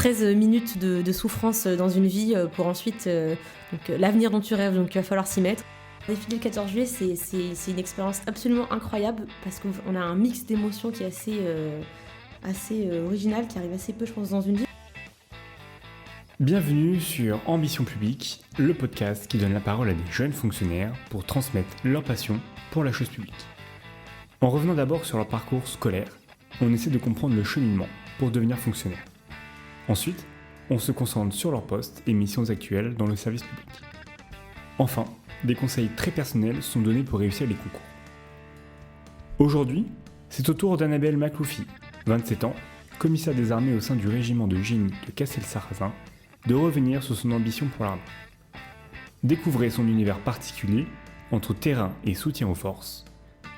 13 minutes de souffrance dans une vie pour ensuite l'avenir dont tu rêves, donc il va falloir s'y mettre. Défiler le 14 juillet, c'est une expérience absolument incroyable parce qu'on a un mix d'émotions qui est assez original, qui arrive assez peu, je pense, dans une vie. Bienvenue sur Ambition Publique, le podcast qui donne la parole à des jeunes fonctionnaires pour transmettre leur passion pour la chose publique. En revenant d'abord sur leur parcours scolaire, on essaie de comprendre le cheminement pour devenir fonctionnaire. Ensuite, on se concentre sur leurs postes et missions actuelles dans le service public. Enfin, des conseils très personnels sont donnés pour réussir les concours. Aujourd'hui, c'est au tour d'Annabelle Macloufi, 27 ans, commissaire des armées au sein du régiment de génie de Castelsarrasin, de revenir sur son ambition pour l'armée. Découvrez son univers particulier entre terrain et soutien aux forces,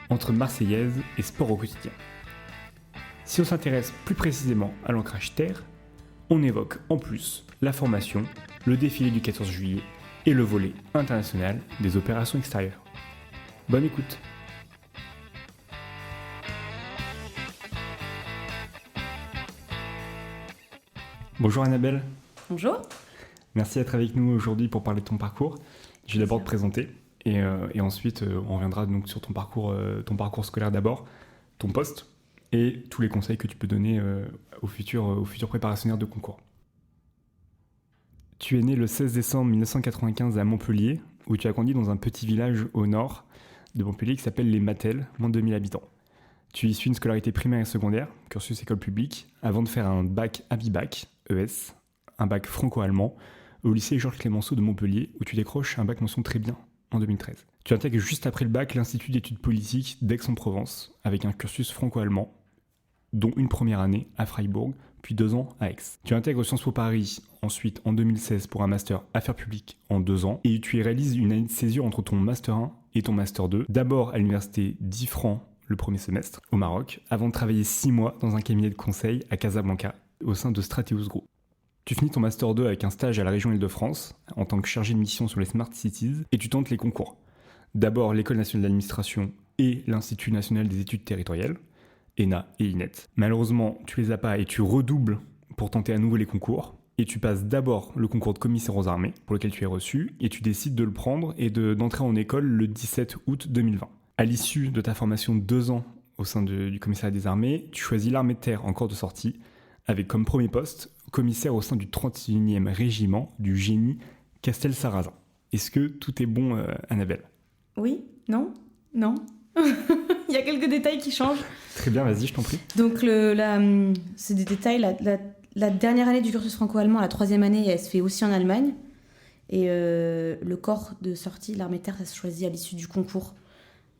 entre Marseillaise et sport au quotidien. Si on s'intéresse plus précisément à l'ancrage terre, on évoque en plus la formation, le défilé du 14 juillet et le volet international des opérations extérieures. Bonne écoute. Bonjour Annabelle. Bonjour. Merci d'être avec nous aujourd'hui pour parler de ton parcours. Je vais d'abord te présenter et ensuite on reviendra donc sur ton parcours scolaire d'abord, ton poste et tous les conseils que tu peux donner aux futurs préparationnaires de concours. Tu es né le 16 décembre 1995 à Montpellier, où tu as grandi dans un petit village au nord de Montpellier qui s'appelle les Mattels, moins de 2000 habitants. Tu y suis une scolarité primaire et secondaire, cursus école publique, avant de faire un bac Abibac, ES, un bac franco-allemand, au lycée Georges Clemenceau de Montpellier, où tu décroches un bac mention très bien en 2013. Tu intègres juste après le bac l'Institut d'études politiques d'Aix-en-Provence, avec un cursus franco-allemand, dont une première année à Freiburg, puis 2 ans à Aix. Tu intègres Sciences Po Paris ensuite en 2016 pour un master Affaires publiques en 2 ans, et tu y réalises une année de césure entre ton master 1 et ton master 2, d'abord à l'université d'Ifrane le premier semestre, au Maroc, avant de travailler 6 mois dans un cabinet de conseil à Casablanca, au sein de Strateus Group. Tu finis ton master 2 avec un stage à la région Île-de-France, en tant que chargé de mission sur les Smart Cities, et tu tentes les concours. D'abord l'École nationale d'administration et l'Institut national des études territoriales, ENA et INET. Malheureusement, tu les as pas et tu redoubles pour tenter à nouveau les concours. Et tu passes d'abord le concours de commissaire aux armées, pour lequel tu es reçu, et tu décides de le prendre et d'entrer en école le 17 août 2020. À l'issue de ta formation de 2 ans au sein du commissariat des armées, tu choisis l'armée de terre en cours de sortie, avec comme premier poste commissaire au sein du 31e régiment du génie Castelsarrasin. Est-ce que tout est bon, Annabelle ? Oui, non. Il y a quelques détails qui changent. Très bien, vas-y, je t'en prie. Donc, c'est des détails. La dernière année du cursus franco-allemand, la 3e année, elle se fait aussi en Allemagne. Et le corps de sortie, l'armée de terre, ça se choisit à l'issue du concours.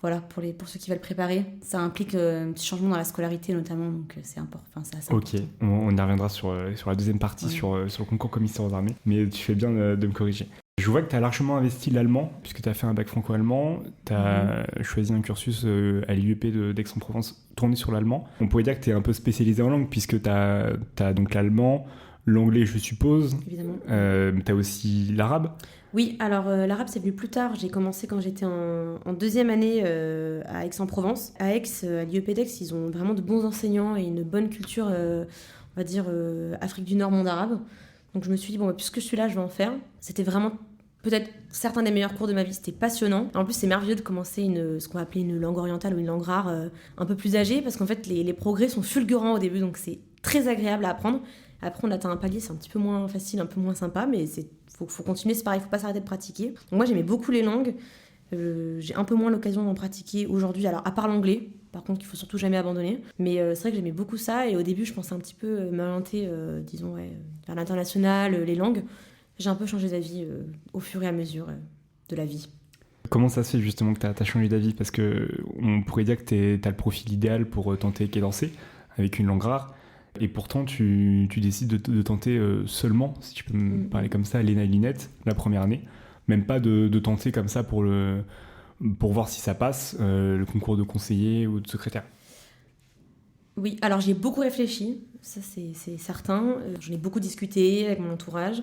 Voilà, pour ceux qui veulent préparer. Ça implique un petit changement dans la scolarité, notamment. Donc, c'est important. Enfin, c'est assez important. Ok, on y reviendra sur la deuxième partie, sur le concours commissaire aux armées. Mais tu fais bien de me corriger. Je vois que tu as largement investi l'allemand, puisque tu as fait un bac franco-allemand, tu as choisi un cursus à l'IUP d'Aix-en-Provence tourné sur l'allemand. On pourrait dire que tu es un peu spécialisé en langue, puisque tu as donc l'allemand, l'anglais je suppose, évidemment. Tu as aussi l'arabe. Oui, alors l'arabe c'est venu plus tard, j'ai commencé quand j'étais en 2e année à Aix-en-Provence. À Aix, à l'IUP d'Aix, ils ont vraiment de bons enseignants et une bonne culture, on va dire Afrique du Nord, monde arabe. Donc je me suis dit, puisque je suis là, je vais en faire. C'était vraiment peut-être certains des meilleurs cours de ma vie, c'était passionnant. En plus, c'est merveilleux de commencer ce qu'on va appeler une langue orientale ou une langue rare un peu plus âgée, parce qu'en fait, les progrès sont fulgurants au début, donc c'est très agréable à apprendre. Après, on atteint un palier, c'est un petit peu moins facile, un peu moins sympa, mais faut continuer, c'est pareil, faut pas s'arrêter de pratiquer. Donc moi, j'aimais beaucoup les langues. J'ai un peu moins l'occasion d'en pratiquer aujourd'hui, alors à part l'anglais, par contre, qu'il faut surtout jamais abandonner. Mais c'est vrai que j'aimais beaucoup ça, et au début, je pensais un petit peu m'orienter, vers l'international, les langues. J'ai un peu changé d'avis au fur et à mesure de la vie. Comment ça se fait justement que tu as changé d'avis ? Parce qu'on pourrait dire que tu as le profil idéal pour tenter Quai d'Orsay, avec une langue rare, et pourtant tu décides de tenter seulement, si tu peux me parler comme ça, l'ENA et l'INET, la première année, même pas de tenter comme ça pour voir si ça passe, le concours de conseiller ou de secrétaire. Oui, alors j'y ai beaucoup réfléchi, ça c'est certain. J'en ai beaucoup discuté avec mon entourage.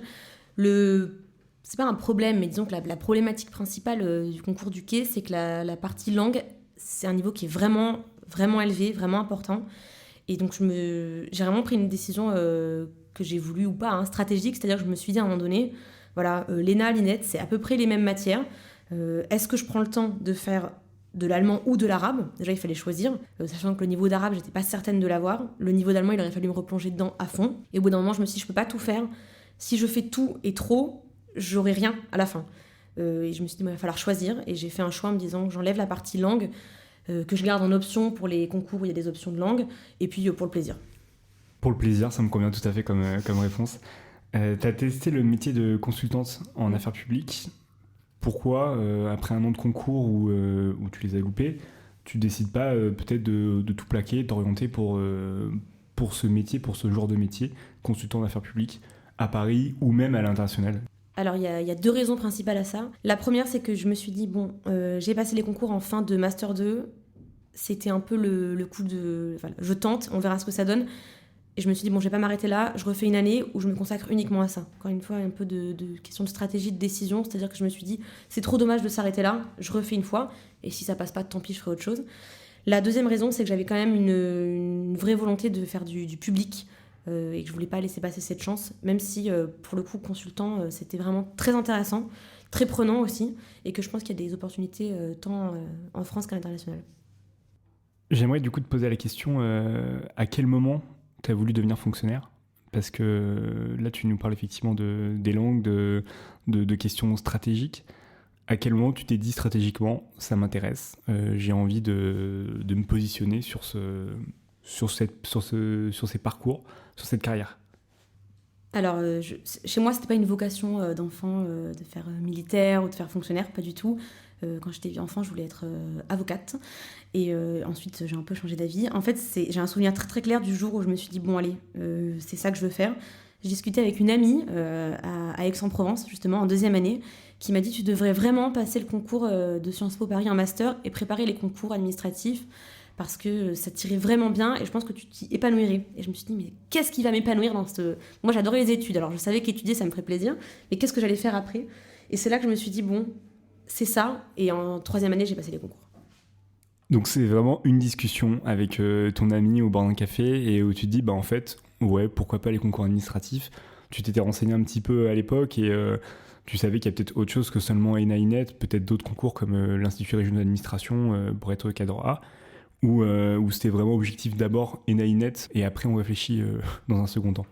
C'est pas un problème, mais disons que la problématique principale du concours du quai, c'est que la partie langue, c'est un niveau qui est vraiment, vraiment élevé, vraiment important. Et donc j'ai vraiment pris une décision que j'ai voulu ou pas, stratégique, c'est-à-dire que je me suis dit à un moment donné, voilà, l'ENA, l'INET, c'est à peu près les mêmes matières. Est-ce que je prends le temps de faire de l'allemand ou de l'arabe? Déjà, il fallait choisir, sachant que le niveau d'arabe, j'étais pas certaine de l'avoir. Le niveau d'allemand, il aurait fallu me replonger dedans à fond. Et au bout d'un moment, je me suis dit, je peux pas tout faire. Si je fais tout et trop, j'aurai rien à la fin. Et je me suis dit, il va falloir choisir. Et j'ai fait un choix en me disant que j'enlève la partie langue, que je garde en option pour les concours où il y a des options de langue, et puis pour le plaisir. Pour le plaisir, ça me convient tout à fait comme réponse. Tu as testé le métier de consultante en affaires publiques. Pourquoi, après un an de concours où tu les as loupés, tu décides pas peut-être de tout plaquer, t'orienter pour ce métier, pour ce genre de métier, consultant en affaires publiques, à Paris ou même à l'international? Alors, il y a 2 raisons principales à ça. La première, c'est que je me suis dit, bon, j'ai passé les concours en fin de Master 2. C'était un peu le coup de... Enfin, je tente, on verra ce que ça donne. Et je me suis dit, bon, je vais pas m'arrêter là. Je refais une année où je me consacre uniquement à ça. Encore une fois, un peu de question de stratégie, de décision. C'est-à-dire que je me suis dit, c'est trop dommage de s'arrêter là. Je refais une fois. Et si ça passe pas, tant pis, je ferai autre chose. La deuxième raison, c'est que j'avais quand même une vraie volonté de faire du public. Et que je voulais pas laisser passer cette chance, même si pour le coup consultant c'était vraiment très intéressant, très prenant aussi, et que je pense qu'il y a des opportunités tant en France qu'à l'international. J'aimerais du coup te poser la question, à quel moment tu as voulu devenir fonctionnaire? Parce que là tu nous parles effectivement des langues, de questions stratégiques. À quel moment tu t'es dit stratégiquement, ça m'intéresse, j'ai envie de me positionner sur ces parcours, sur cette carrière? Alors, chez moi, c'était pas une vocation d'enfant de faire militaire ou de faire fonctionnaire, pas du tout. Quand j'étais enfant, je voulais être avocate. Et ensuite, j'ai un peu changé d'avis. En fait, j'ai un souvenir très très clair du jour où je me suis dit, bon, allez, c'est ça que je veux faire. J'ai discuté avec une amie à Aix-en-Provence, justement, en 2e année, qui m'a dit, tu devrais vraiment passer le concours de Sciences Po Paris en master et préparer les concours administratifs, parce que ça t'irait vraiment bien et je pense que tu t'y épanouirais. Et je me suis dit, mais qu'est-ce qui va m'épanouir dans ce... Moi, j'adorais les études, alors je savais qu'étudier, ça me ferait plaisir, mais qu'est-ce que j'allais faire après? Et c'est là que je me suis dit, bon, c'est ça. Et en 3e année, j'ai passé les concours. Donc c'est vraiment une discussion avec ton ami au bord d'un café et où tu te dis, bah en fait, ouais, pourquoi pas les concours administratifs? Tu t'étais renseigné un petit peu à l'époque et tu savais qu'il y a peut-être autre chose que seulement ENA-INET, peut-être d'autres concours comme l'Institut régional d'administration pour être cadre A, où c'était vraiment objectif d'abord ENA-INET et après on réfléchit dans un second temps.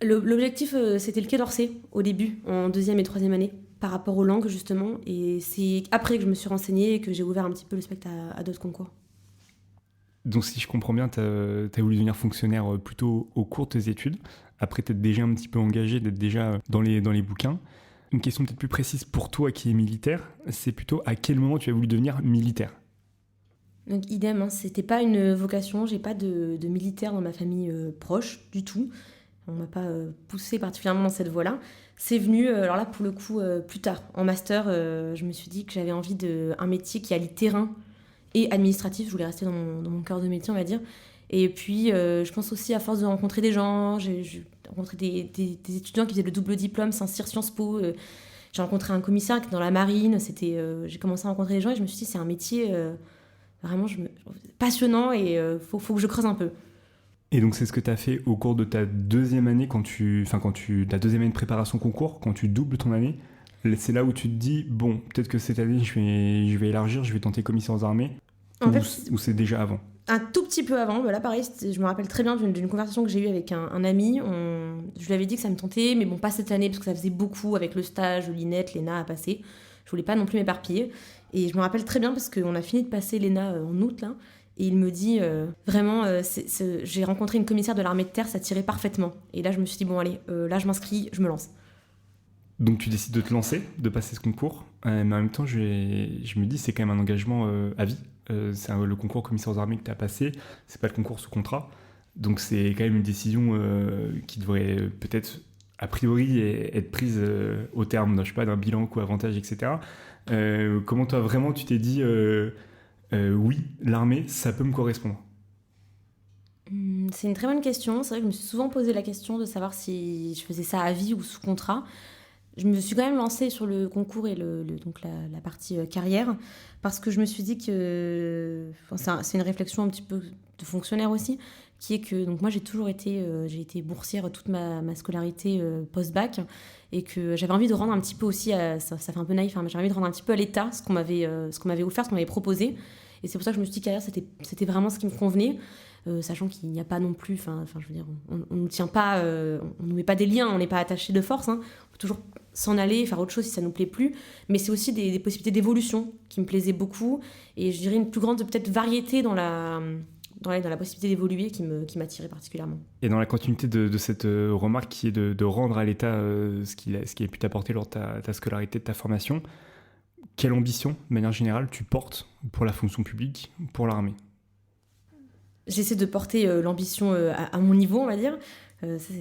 L'objectif, c'était le Quai d'Orsay au début, en 2e et 3e année, par rapport aux langues justement. Et c'est après que je me suis renseignée et que j'ai ouvert un petit peu le spectre à d'autres concours. Donc si je comprends bien, t'as voulu devenir fonctionnaire plutôt au cours de tes études, après t'être déjà un petit peu engagé, d'être déjà dans les bouquins. Une question peut-être plus précise pour toi qui est militaire, c'est plutôt à quel moment tu as voulu devenir militaire? Donc idem, c'était pas une vocation, j'ai pas de militaire dans ma famille proche du tout. On m'a pas poussé particulièrement dans cette voie-là. C'est venu, alors là pour le coup, plus tard. En master, je me suis dit que j'avais envie d'un métier qui allie terrain et administratif. Je voulais rester dans mon cœur de métier, on va dire. Et puis, je pense aussi à force de rencontrer des gens. J'ai rencontré des étudiants qui faisaient le double diplôme Saint-Cyr Sciences Po. J'ai rencontré un commissaire qui est dans la marine. J'ai commencé à rencontrer des gens et je me suis dit, c'est un métier vraiment passionnant et faut que je creuse un peu. Et donc c'est ce que tu as fait au cours de ta 2e année, ta 2e année de préparation concours, quand tu doubles ton année, c'est là où tu te dis, bon, peut-être que cette année je vais élargir, je vais tenter commissaire aux armées, ou c'est déjà avant? Un tout petit peu avant, là pareil, je me rappelle très bien d'une conversation que j'ai eue avec un ami. Je lui avais dit que ça me tentait, mais bon, pas cette année, parce que ça faisait beaucoup avec le stage, l'INET, l'ENA à passer. Je voulais pas non plus m'éparpiller. Et je me rappelle très bien parce qu'on a fini de passer l'ENA en août, là. Et il me dit, vraiment, j'ai rencontré une commissaire de l'armée de terre, ça tirait parfaitement. Et là, je me suis dit, bon, allez, là, je m'inscris, je me lance. Donc tu décides de te lancer, de passer ce concours, mais en même temps, je me dis, c'est quand même un engagement à vie. C'est le concours commissaire aux armées que tu as passé, c'est pas le concours sous contrat. Donc c'est quand même une décision qui devrait peut-être, a priori, être prise au terme, je sais pas, d'un bilan coût-avantage, etc. Comment toi, vraiment, tu t'es dit... oui, l'armée, ça peut me correspondre? C'est une très bonne question. C'est vrai que je me suis souvent posé la question de savoir si je faisais ça à vie ou sous contrat. Je me suis quand même lancée sur le concours et donc la partie carrière parce que je me suis dit que... c'est une réflexion un petit peu de fonctionnaire aussi, qui est que donc moi j'ai été boursière toute ma scolarité post-bac, et que j'avais envie de rendre un petit peu aussi, ça fait un peu naïf, hein, mais j'avais envie de rendre un petit peu à l'État ce qu'on m'avait offert, ce qu'on m'avait proposé. Et c'est pour ça que je me suis dit qu'ailleurs c'était vraiment ce qui me convenait, sachant qu'il n'y a pas non plus, enfin je veux dire, on nous tient pas, on nous met pas des liens, on n'est pas attaché de force, hein. On peut toujours s'en aller, faire autre chose si ça nous plaît plus, mais c'est aussi des possibilités d'évolution qui me plaisaient beaucoup, et je dirais une plus grande peut-être variété dans la possibilité d'évoluer qui m'attirait particulièrement. Et dans la continuité de cette remarque qui est de rendre à l'État ce qui a pu t'apporter lors de ta scolarité, de ta formation, quelle ambition, de manière générale, tu portes pour la fonction publique, pour l'armée ? J'essaie de porter l'ambition à mon niveau, on va dire. Ça,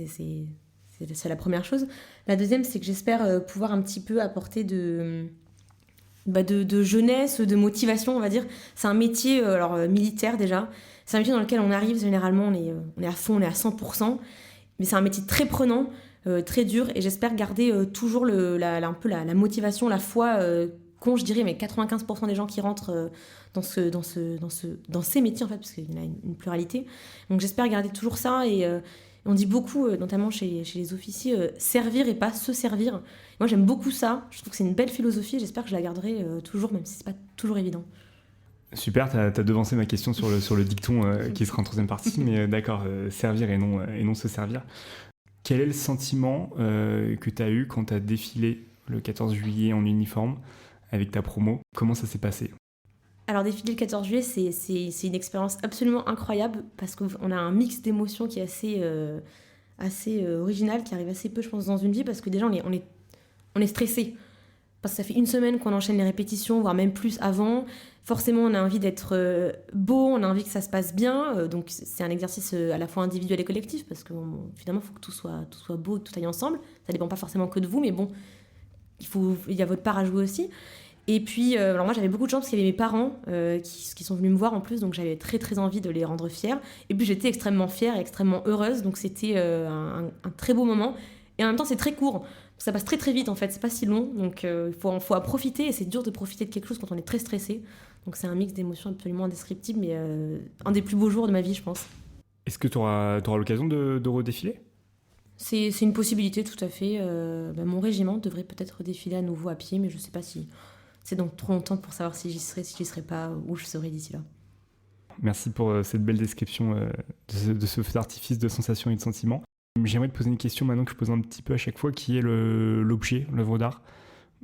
c'est la première chose. La deuxième, c'est que j'espère pouvoir un petit peu apporter de jeunesse, de motivation, on va dire. C'est un métier militaire déjà. C'est un métier dans lequel on arrive, généralement, on est à fond, on est à 100%. Mais c'est un métier très prenant, très dur. Et j'espère garder toujours un peu la motivation, la foi qu'ont, je dirais, mais 95% des gens qui rentrent dans ces métiers, en fait, parce qu'il y en a une pluralité. Donc j'espère garder toujours ça. Et on dit beaucoup, notamment chez les officiers, servir et pas se servir. Moi, j'aime beaucoup ça. Je trouve que c'est une belle philosophie. J'espère que je la garderai toujours, même si c'est pas toujours évident. Super, t'as devancé ma question sur le dicton qui sera en troisième partie, mais d'accord, servir et non se servir. Quel est le sentiment que t'as eu quand t'as défilé le 14 juillet en uniforme avec ta promo ? Comment ça s'est passé ? Alors défiler le 14 juillet, c'est une expérience absolument incroyable, parce qu'on a un mix d'émotions qui est assez original, qui arrive assez peu, je pense, dans une vie, parce que déjà on est stressé. Parce que ça fait une semaine qu'on enchaîne les répétitions, voire même plus avant. Forcément, on a envie d'être beau, on a envie que ça se passe bien. Donc, c'est un exercice à la fois individuel et collectif, parce que finalement, il faut que tout soit beau, que tout aille ensemble. Ça ne dépend pas forcément que de vous, mais bon, il y a votre part à jouer aussi. Et puis, alors moi, j'avais beaucoup de chance parce qu'il y avait mes parents qui sont venus me voir en plus, donc j'avais très très envie de les rendre fiers. Et puis, j'étais extrêmement fière et extrêmement heureuse, donc c'était un très beau moment. Et en même temps, c'est très court. Ça passe très très vite en fait, c'est pas si long, donc il faut en profiter, et c'est dur de profiter de quelque chose quand on est très stressé. Donc c'est un mix d'émotions absolument indescriptible, mais un des plus beaux jours de ma vie, je pense. Est-ce que tu auras l'occasion de redéfiler ? C'est une possibilité, tout à fait. Mon régiment devrait peut-être redéfiler à nouveau à pied, mais je sais pas si c'est dans trop longtemps pour savoir si j'y serai pas, où je serai d'ici là. Merci pour cette belle description de ce feu d'artifice de sensations et de sentiments. J'aimerais te poser une question maintenant que je pose un petit peu à chaque fois, qui est l'objet, l'œuvre d'art,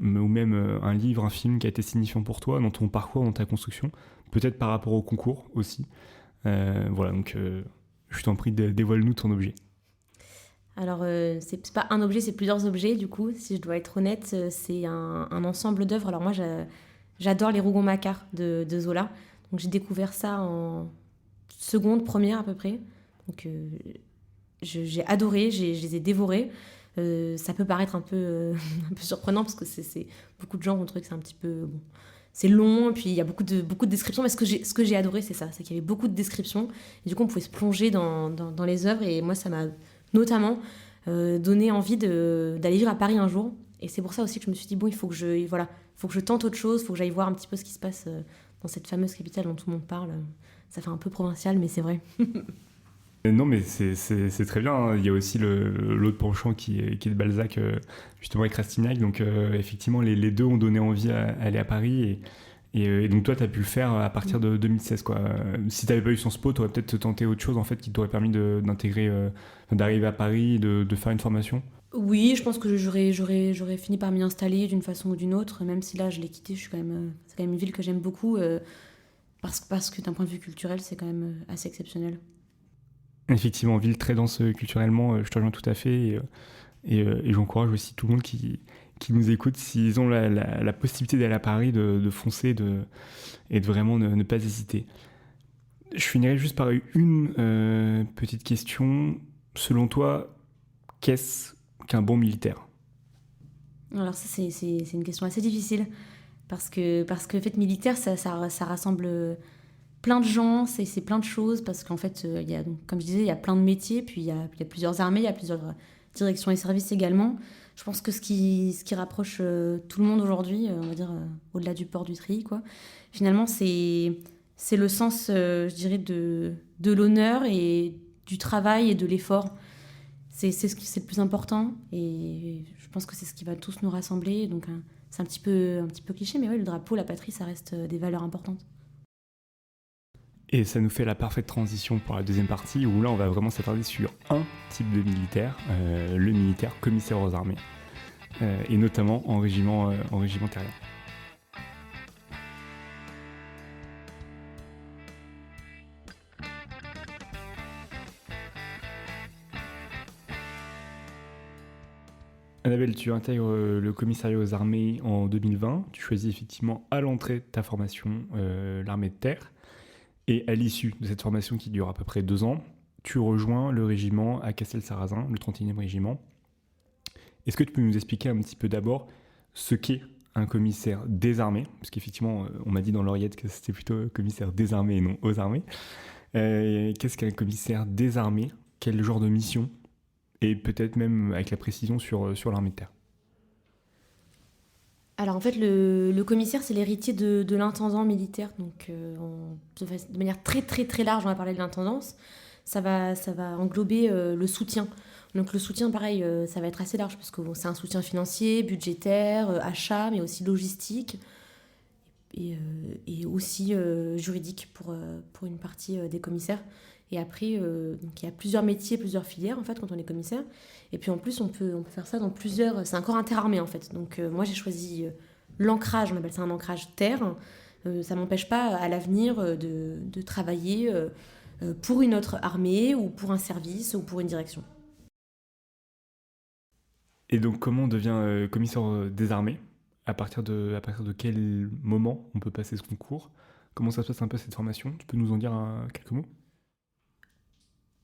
ou même un livre, un film qui a été signifiant pour toi, dans ton parcours, dans ta construction, peut-être par rapport au concours aussi. Voilà, donc je t'en prie, dévoile-nous ton objet. Alors, c'est pas un objet, c'est plusieurs objets, du coup, si je dois être honnête. C'est un ensemble d'œuvres. Alors moi, j'adore les Rougon-Macquart de Zola. Donc j'ai découvert ça en seconde, première à peu près. Donc j'ai adoré, je les ai dévorés. Ça peut paraître un peu surprenant, parce que beaucoup de gens vont trouver que c'est un petit peu... Bon, c'est long, et puis il y a beaucoup de descriptions, mais ce que j'ai adoré, c'est ça, c'est qu'il y avait beaucoup de descriptions, et du coup on pouvait se plonger dans les œuvres, et moi ça m'a notamment donné envie d'aller vivre à Paris un jour, et c'est pour ça aussi que je me suis dit, bon, il faut que je tente autre chose, il faut que j'aille voir un petit peu ce qui se passe dans cette fameuse capitale dont tout le monde parle. Ça fait un peu provincial, mais c'est vrai. Non, mais c'est très bien, hein. Il y a aussi l'autre penchant qui est de Balzac, justement avec Rastignac. Donc effectivement, les deux ont donné envie à aller à Paris. Et donc toi, tu as pu le faire à partir de 2016, quoi. Si tu n'avais pas eu Sciences Po, tu aurais peut-être tenté autre chose en fait, qui t'aurait permis d'arriver à Paris, de faire une formation. Oui, je pense que j'aurais fini par m'y installer d'une façon ou d'une autre, même si là je l'ai quitté. C'est quand même une ville que j'aime beaucoup, parce que d'un point de vue culturel, c'est quand même assez exceptionnel. Effectivement, ville très dense culturellement, je te rejoins tout à fait. Et j'encourage aussi tout le monde qui nous écoute, s'ils ont la possibilité d'aller à Paris, de foncer et de vraiment ne pas hésiter. Je finirai juste par une petite question. Selon toi, qu'est-ce qu'un bon militaire ? Alors ça, c'est une question assez difficile, parce que en fait, militaire, ça rassemble plein de gens, c'est plein de choses, parce qu'en fait, comme je disais, il y a plein de métiers, puis il y a plusieurs armées, il y a plusieurs directions et services également. Je pense que ce qui rapproche tout le monde aujourd'hui, on va dire au-delà du port du treillis, quoi, finalement, c'est le sens, je dirais, de l'honneur et du travail et de l'effort. C'est le plus important et je pense que c'est ce qui va tous nous rassembler. Donc c'est un petit peu cliché, mais ouais, le drapeau, la patrie, ça reste des valeurs importantes. Et ça nous fait la parfaite transition pour la deuxième partie où là on va vraiment s'attarder sur un type de militaire, le militaire commissaire aux armées, et notamment en régiment terrien. Annabelle, tu intègres le commissariat aux armées en 2020. Tu choisis effectivement à l'entrée de ta formation l'armée de terre. Et à l'issue de cette formation qui dure à peu près 2 ans, tu rejoins le régiment à Castel-Sarrazin, le 31e régiment. Est-ce que tu peux nous expliquer un petit peu d'abord ce qu'est un commissaire des armées ? Parce qu'effectivement, on m'a dit dans l'oreillette que c'était plutôt commissaire des armées et non aux armées. Qu'est-ce qu'un commissaire des armées ? Quel genre de mission ? Et peut-être même avec la précision sur l'armée de terre. Alors en fait, le commissaire, c'est l'héritier de l'intendant militaire. Donc de manière très très très large, on va parler de l'intendance. Ça va englober le soutien. Donc le soutien, pareil, ça va être assez large parce que c'est un soutien financier, budgétaire, achat, mais aussi logistique et aussi juridique pour une partie des commissaires. Et après, donc il y a plusieurs métiers, plusieurs filières en fait quand on est commissaire. Et puis en plus, on peut faire ça dans plusieurs. C'est un corps interarmé en fait. Donc moi j'ai choisi l'ancrage, on appelle ça un ancrage terre. Ça m'empêche pas à l'avenir de travailler pour une autre armée ou pour un service ou pour une direction. Et donc comment on devient commissaire des armées ? À partir de quel moment on peut passer ce concours ? Comment ça se passe un peu cette formation ? Tu peux nous en dire quelques mots ?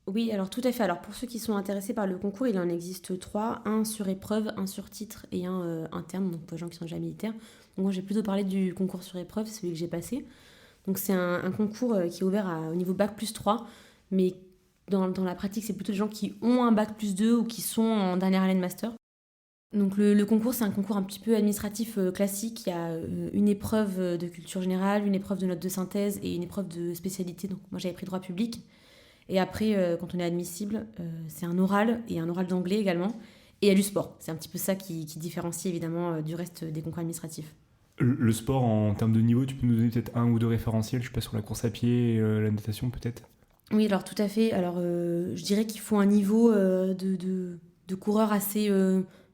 Oui, alors tout à fait. Alors pour ceux qui sont intéressés par le concours, il en existe 3, un sur épreuve, un sur titre et un interne, donc pour les gens qui sont déjà militaires. Donc moi j'ai plutôt parlé du concours sur épreuve, c'est celui que j'ai passé. Donc c'est un concours qui est ouvert au niveau bac+3, mais dans la pratique c'est plutôt les gens qui ont un bac+2 ou qui sont en dernière année de master. Donc le concours c'est un concours un petit peu administratif classique, il y a une épreuve de culture générale, une épreuve de notes de synthèse et une épreuve de spécialité. Donc moi j'avais pris droit public. Et après, quand on est admissible, c'est un oral et un oral d'anglais également. Et il y a du sport. C'est un petit peu ça qui différencie évidemment du reste des concours administratifs. Le sport, en termes de niveau, tu peux nous donner peut-être 1 ou 2 référentiels ? Je sais pas, sur la course à pied, la natation peut-être ? Oui, alors tout à fait. Alors je dirais qu'il faut un niveau de coureur assez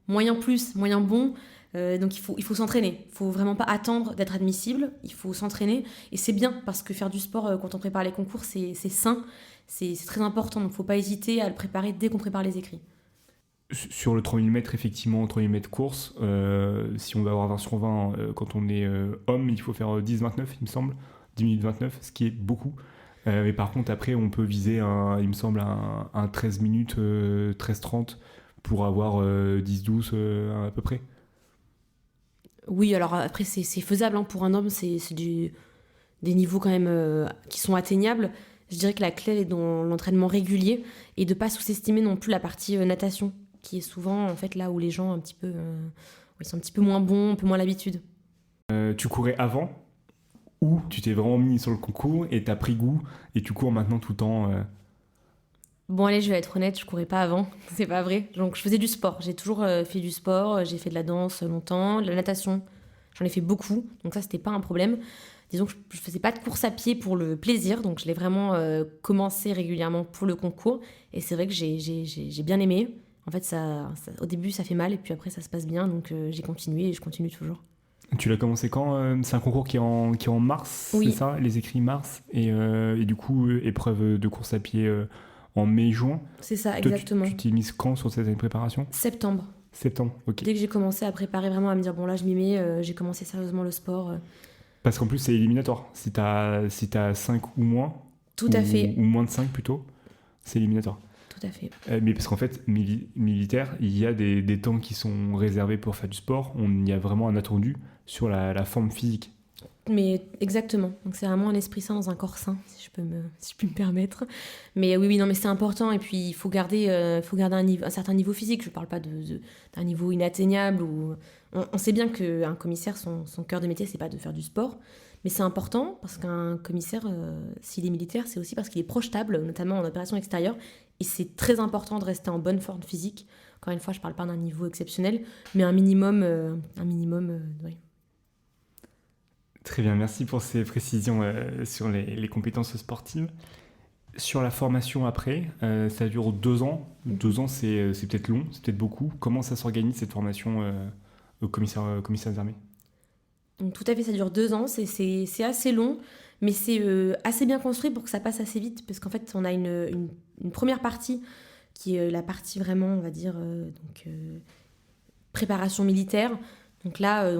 moyen plus, moyen bon. Donc il faut s'entraîner. Il faut vraiment pas attendre d'être admissible. Il faut s'entraîner. Et c'est bien parce que faire du sport quand on prépare les concours, c'est sain. C'est très important, donc il ne faut pas hésiter à le préparer dès qu'on prépare les écrits. Sur le 3000 mètres, effectivement, 3000 mètres course, si on veut avoir 20 sur 20 quand on est homme, il faut faire 10-29, il me semble, 10 minutes 29, ce qui est beaucoup. Mais par contre, après, on peut viser, il me semble, un 13 minutes, 13-30 pour avoir 10-12 à peu près. Oui, alors après, c'est faisable hein, pour un homme, c'est des niveaux quand même qui sont atteignables. Je dirais que la clé est dans l'entraînement régulier et de ne pas sous-estimer non plus la partie natation, qui est souvent en fait là où les gens un petit peu, ils sont un petit peu moins bons, un peu moins l'habitude. Tu courais avant ou tu t'es vraiment mis sur le concours et t'as pris goût et tu cours maintenant tout le temps Bon allez, je vais être honnête, je courais pas avant, c'est pas vrai. Donc je faisais du sport, j'ai toujours fait du sport, j'ai fait de la danse longtemps, de la natation, j'en ai fait beaucoup, donc ça c'était pas un problème. Disons que je faisais pas de course à pied pour le plaisir, donc je l'ai vraiment commencé régulièrement pour le concours. Et c'est vrai que j'ai bien aimé. En fait, au début, ça fait mal, et puis après, ça se passe bien. Donc j'ai continué et je continue toujours. Tu l'as commencé quand C'est un concours qui est en mars, oui. C'est ça ? Les écrits mars. Et du coup, épreuve de course à pied en mai-juin. C'est ça, exactement. Tu t'es mise quand sur cette année de préparation ? Septembre, ok. Dès que j'ai commencé à préparer vraiment, à me dire, bon là, je m'y mets, j'ai commencé sérieusement le sport. Parce qu'en plus, c'est éliminatoire. Si t'as 5 ou moins, Tout à fait. Ou moins de 5 plutôt, c'est éliminatoire. Tout à fait. Mais parce qu'en fait, militaire, il y a des temps qui sont réservés pour faire du sport. Il y a vraiment un attendu sur la forme physique. Mais exactement. Donc c'est vraiment un esprit sain dans un corps sain, si je puis me permettre. Mais oui, non, mais c'est important. Et puis il faut garder un certain niveau physique. Je ne parle pas d'un niveau inatteignable. On sait bien qu'un commissaire, son cœur de métier, c'est pas de faire du sport, Mais c'est important parce qu'un commissaire, s'il est militaire, c'est aussi parce qu'il est projetable, notamment en opération extérieure. Et c'est très important de rester en bonne forme physique. Encore une fois, je ne parle pas d'un niveau exceptionnel, mais un minimum, oui. Très bien, merci pour ces précisions sur les compétences sportives. Sur la formation après, ça dure 2 ans. 2 ans, c'est peut-être long, c'est peut-être beaucoup. Comment ça s'organise cette formation au commissaire des armées? Donc, tout à fait, ça dure 2 ans. C'est assez long, mais c'est assez bien construit pour que ça passe assez vite. Parce qu'en fait, on a une première partie qui est la partie vraiment, on va dire, préparation militaire. Donc là,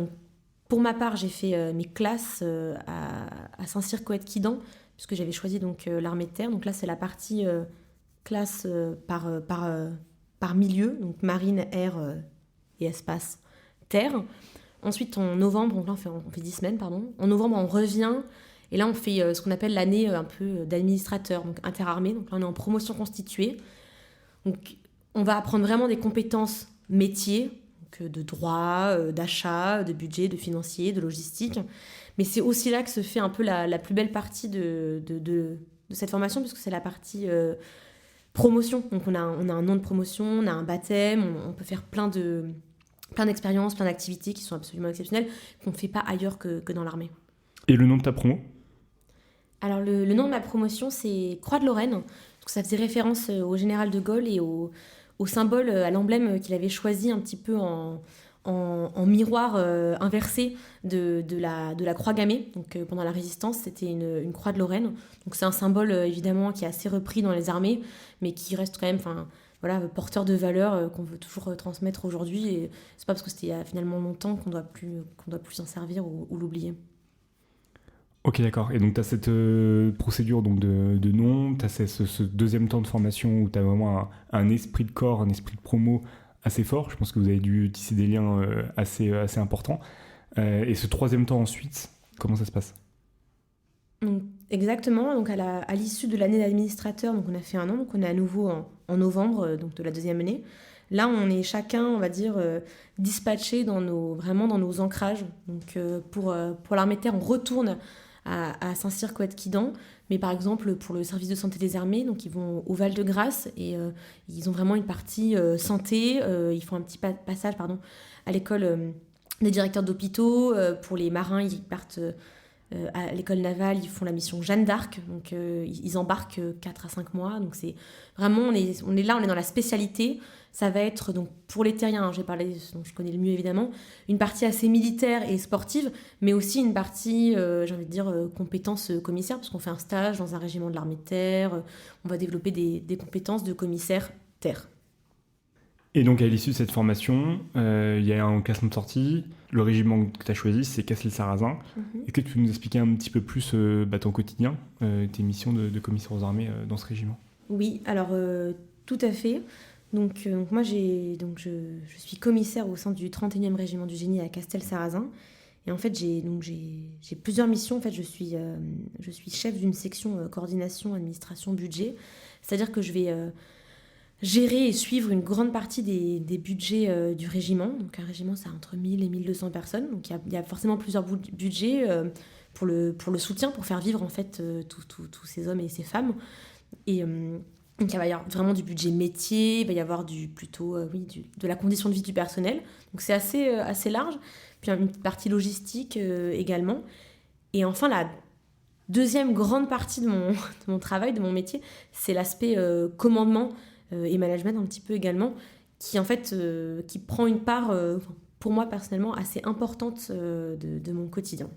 pour ma part, j'ai fait mes classes à Saint-Cyr-Coët-Quidan, puisque j'avais choisi donc l'armée de terre. Donc là, c'est la partie classe par milieu, donc marine, air et espace, terre. Ensuite, en novembre, donc là, on fait 10 semaines, pardon. En novembre, on revient, et là, on fait ce qu'on appelle l'année un peu d'administrateur, donc interarmée. Donc là, on est en promotion constituée. Donc, on va apprendre vraiment des compétences métiers, donc, de droit, d'achat, de budget, de financier, de logistique. Mais c'est aussi là que se fait un peu la plus belle partie de cette formation, puisque c'est la partie promotion. Donc, on a un nom de promotion, on a un baptême, on peut faire plein d'expériences, plein d'activités qui sont absolument exceptionnelles, qu'on ne fait pas ailleurs que dans l'armée. Et le nom de ta promo? Alors, le nom de ma promotion, c'est Croix de Lorraine. Donc, ça faisait référence au général de Gaulle et au symbole, à l'emblème qu'il avait choisi un petit peu en miroir inversé de la croix gammée. Donc, pendant la Résistance, c'était une croix de Lorraine. Donc, c'est un symbole, évidemment, qui est assez repris dans les armées, mais qui reste quand même... Voilà, porteur de valeurs qu'on veut toujours transmettre aujourd'hui. Et c'est pas parce que c'était il y a finalement longtemps qu'on doit plus s'en servir ou l'oublier. Ok, d'accord. Et donc, tu as cette procédure donc, de nom, tu as ce deuxième temps de formation où tu as vraiment un esprit de corps, un esprit de promo assez fort. Je pense que vous avez dû tisser des liens assez importants. Et ce troisième temps ensuite, comment ça se passe? Donc, exactement. Donc, à l'issue de l'année d'administrateur, donc on a fait 1 an, donc on est à nouveau en novembre donc de la deuxième année. Là, on est chacun, on va dire, dispatché vraiment dans nos ancrages. Donc, pour l'armée de terre, on retourne à Saint-Cyr-Coët-Quidan. Mais par exemple, pour le service de santé des armées, donc ils vont au Val-de-Grâce et ils ont vraiment une partie santé. Ils font un petit passage à l'école des directeurs d'hôpitaux. Pour les marins, ils partent à l'école navale, ils font la mission Jeanne d'Arc. Donc ils embarquent 4 à 5 mois. Donc c'est vraiment, on est là, on est dans la spécialité. Ça va être, donc pour les terriens, j'ai parlé de ce dont je connais le mieux évidemment, une partie assez militaire et sportive, mais aussi une partie, j'ai envie de dire, compétences commissaire, parce qu'on fait un stage dans un régiment de l'armée de terre, on va développer des compétences de commissaire terre. Et donc, à l'issue de cette formation, il y a un classement de sortie. Le régiment que tu as choisi, c'est Castres-les-Sarrasins. Est-ce que tu peux nous expliquer un petit peu plus ton quotidien, tes missions de commissaire aux armées dans ce régiment? Oui, alors tout à fait. Donc moi, je suis commissaire au sein du 31e régiment du génie à Castres-Sarrasins. Et en fait, j'ai plusieurs missions. En fait, je suis chef d'une section coordination, administration, budget. C'est-à-dire que je vais gérer et suivre une grande partie des budgets du régiment. Donc un régiment, ça a entre 1000 et 1200 personnes. Donc il y a forcément plusieurs budgets pour le soutien, pour faire vivre en fait tous ces hommes et ces femmes. Et donc il va y avoir vraiment du budget métier, il va y avoir de la condition de vie du personnel. Donc c'est assez large. Puis une partie logistique également. Et enfin, la deuxième grande partie de mon travail, de mon métier, c'est l'aspect commandement et management un petit peu également, qui en fait qui prend une part, pour moi personnellement, assez importante de mon quotidien.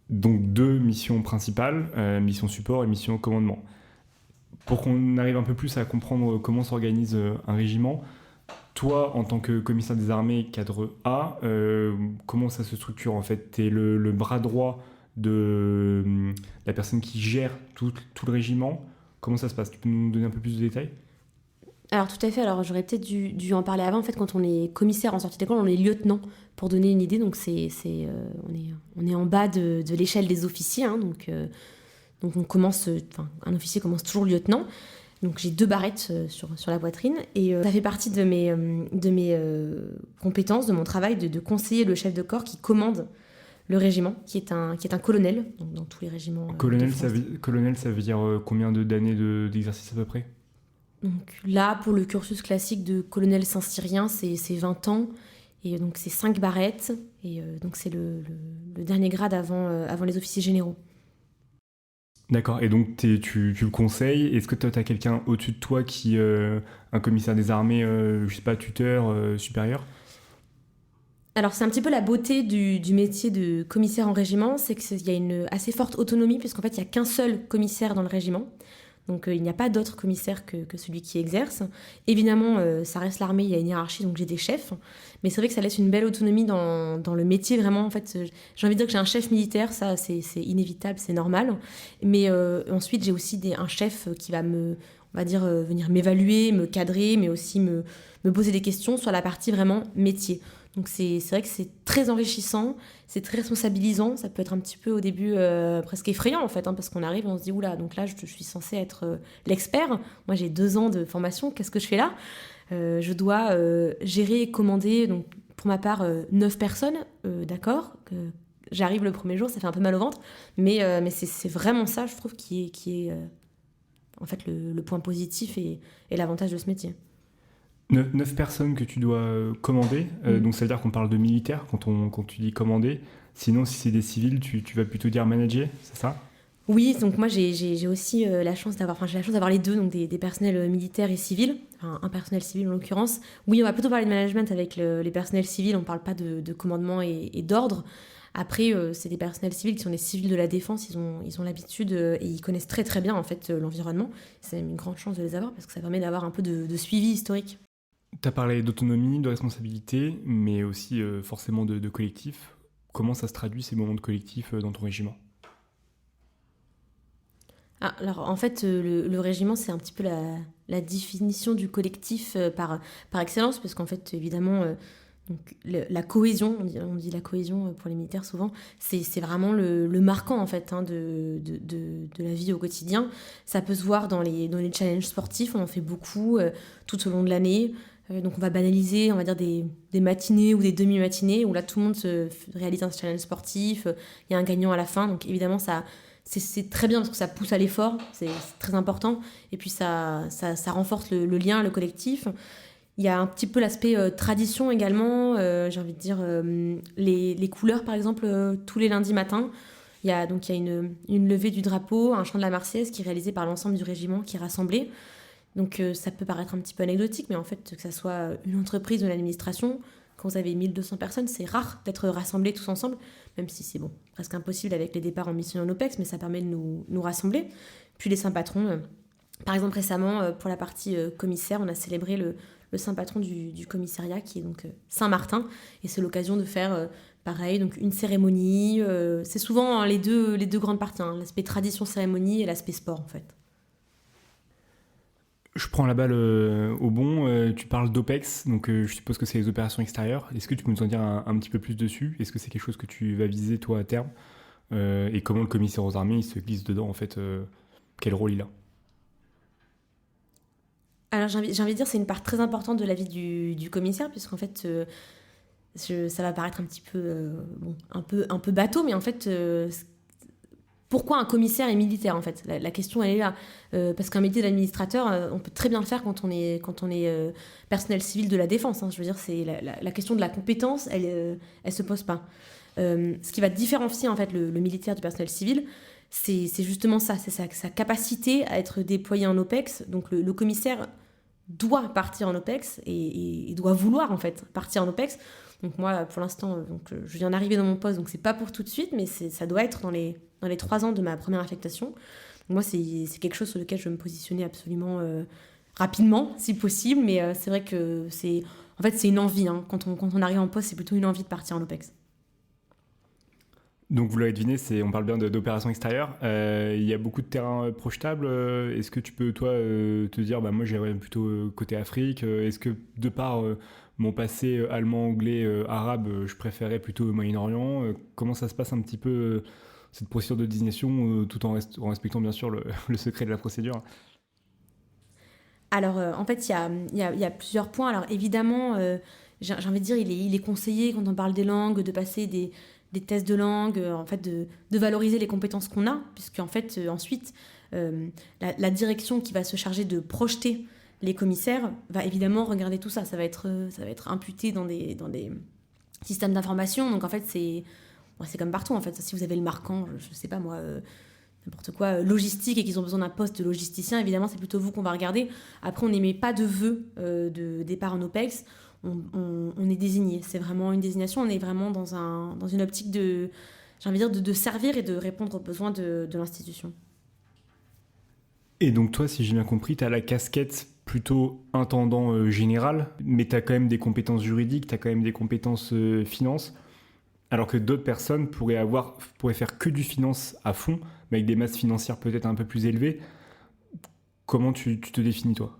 Donc 2 missions principales, mission support et mission commandement. Pour qu'on arrive un peu plus à comprendre comment s'organise un régiment, toi, en tant que commissaire des armées cadre A, comment ça se structure en fait? Tu es le bras droit de la personne qui gère tout le régiment. Comment ça se passe? Tu peux nous donner un peu plus de détails? Alors tout à fait, alors j'aurais peut-être dû en parler avant. En fait, quand on est commissaire en sortie d'école, on est lieutenant, pour donner une idée. Donc on est en bas de l'échelle des officiers. Donc on commence, un officier commence toujours lieutenant. Donc j'ai 2 barrettes sur la poitrine. Et ça fait partie de mes compétences, de mon travail, de conseiller le chef de corps qui commande le régiment, qui est un colonel, donc dans tous les régiments. Colonel, ça veut dire combien d'années d'exercice à peu près? Donc là, pour le cursus classique de colonel Saint-Cyrien, c'est 20 ans. Et donc c'est 5 barrettes. Et donc c'est le dernier grade avant les officiers généraux. D'accord, et donc tu le conseilles. Est-ce que tu as quelqu'un au-dessus de toi qui, un commissaire des armées, je sais pas, tuteur, supérieur? Alors c'est un petit peu la beauté du métier de commissaire en régiment, c'est qu'il y a une assez forte autonomie, puisqu'en fait il n'y a qu'un seul commissaire dans le régiment. Donc il n'y a pas d'autre commissaire que celui qui exerce. Évidemment, ça reste l'armée, il y a une hiérarchie, donc j'ai des chefs. Mais c'est vrai que ça laisse une belle autonomie dans le métier, vraiment. En fait, j'ai envie de dire que j'ai un chef militaire, ça c'est inévitable, c'est normal. Mais ensuite, j'ai aussi un chef qui va on va dire, venir m'évaluer, me cadrer, mais aussi me poser des questions sur la partie vraiment métier. Donc c'est vrai que c'est très enrichissant, c'est très responsabilisant, ça peut être un petit peu au début presque effrayant en fait, hein, parce qu'on arrive et on se dit oula, donc là je suis censée être l'expert, moi j'ai 2 ans de formation, qu'est-ce que je fais là? Je dois gérer et commander, donc pour ma part 9 personnes, d'accord, j'arrive le premier jour, ça fait un peu mal au ventre, mais c'est vraiment ça je trouve qui est en fait le point positif et l'avantage de ce métier. 9 personnes que tu dois commander, donc ça veut dire qu'on parle de militaires quand tu dis commander. Sinon, si c'est des civils, tu vas plutôt dire manager, c'est ça? Oui, donc moi j'ai aussi la chance d'avoir les deux, donc des personnels militaires et civils, enfin un personnel civil en l'occurrence. Oui, on va plutôt parler de management avec les personnels civils, on ne parle pas de commandement et d'ordre. Après, c'est des personnels civils qui sont des civils de la défense, ils ont l'habitude et ils connaissent très très bien en fait l'environnement. C'est même une grande chance de les avoir parce que ça permet d'avoir un peu de suivi historique. Tu as parlé d'autonomie, de responsabilité, mais aussi forcément de collectif. Comment ça se traduit ces moments de collectif dans ton régiment? Ah, alors en fait, le régiment, c'est un petit peu la définition du collectif par excellence, parce qu'en fait, évidemment, donc, la cohésion, on dit la cohésion pour les militaires souvent, c'est vraiment le marquant en fait hein, de la vie au quotidien. Ça peut se voir dans les challenges sportifs, on en fait beaucoup tout au long de l'année. Donc on va banaliser, on va dire des matinées ou des demi-matinées, où là tout le monde réalise un challenge sportif, il y a un gagnant à la fin, donc évidemment ça... C'est très bien parce que ça pousse à l'effort, c'est très important. Et puis ça renforce le lien, le collectif. Il y a un petit peu l'aspect tradition également. J'ai envie de dire les couleurs, par exemple, tous les lundis matins. Il y a une levée du drapeau, un chant de la Marseillaise qui est réalisé par l'ensemble du régiment qui est rassemblé. Donc ça peut paraître un petit peu anecdotique, mais en fait, que ça soit une entreprise ou l'administration, quand vous avez 1200 personnes, c'est rare d'être rassemblés tous ensemble, même si c'est bon, presque impossible avec les départs en mission en OPEX, mais ça permet de nous rassembler. Puis les saints patrons, par exemple récemment, pour la partie commissaire, on a célébré le saint patron du commissariat, qui est donc Saint-Martin, et c'est l'occasion de faire pareil, donc une cérémonie. C'est souvent hein, les deux grandes parties, hein, l'aspect tradition-cérémonie et l'aspect sport en fait. Je prends la balle au bon. Tu parles d'OPEX, donc je suppose que c'est les opérations extérieures. Est-ce que tu peux nous en dire un petit peu plus dessus? Est-ce que c'est quelque chose que tu vas viser toi à terme? Et comment le commissaire aux armées il se glisse dedans en fait? Quel rôle il a? Alors j'ai envie de dire c'est une part très importante de la vie du commissaire, puisqu'en fait ça va paraître un petit peu bon, un peu bateau, mais en fait pourquoi un commissaire est militaire en fait? La question elle est là. Parce qu'un métier d'administrateur, on peut très bien le faire quand on est personnel civil de la défense. Hein. Je veux dire, c'est la question de la compétence, elle se pose pas. Ce qui va différencier en fait le militaire du personnel civil, c'est justement ça, c'est sa capacité à être déployé en OPEX. Donc le commissaire doit partir en OPEX et doit vouloir en fait partir en OPEX. Donc moi, pour l'instant, je viens d'arriver dans mon poste, donc c'est pas pour tout de suite, mais ça doit être dans les 3 ans de ma première affectation. Donc moi, c'est quelque chose sur lequel je veux me positionner absolument rapidement, si possible, mais c'est vrai que c'est une envie. Hein. Quand on arrive en poste, c'est plutôt une envie de partir en OPEX. Donc vous l'avez deviné, on parle bien d'opérations extérieures. Il y a beaucoup de terrains projetables. Est-ce que tu peux, toi, te dire, moi j'irais plutôt côté Afrique. Est-ce que de par mon passé allemand, anglais, arabe, je préférais plutôt le Moyen-Orient? Comment ça se passe un petit peu cette procédure de désignation, tout en respectant bien sûr le secret de la procédure? Alors, en fait, il y a plusieurs points. Alors, évidemment, j'ai envie de dire, il est conseillé, quand on parle des langues, de passer des tests de langue, en fait, de valoriser les compétences qu'on a, puisque en fait, ensuite, la direction qui va se charger de projeter les commissaires va évidemment regarder tout ça. Ça va être imputé dans des systèmes d'information. Donc en fait, c'est comme partout. En fait, si vous avez le marquant, je sais pas moi, n'importe quoi, logistique, et qu'ils ont besoin d'un poste de logisticien, évidemment, c'est plutôt vous qu'on va regarder. Après, on n'émet pas de vœux de départ en OPEX. On est désigné. C'est vraiment une désignation. On est vraiment dans une optique de servir et de répondre aux besoins de l'institution. Et donc toi, si j'ai bien compris, tu as la casquette plutôt intendant général, mais tu as quand même des compétences juridiques, tu as quand même des compétences finance, alors que d'autres personnes pourraient faire que du finance à fond, mais avec des masses financières peut-être un peu plus élevées. Comment tu te définis, toi ?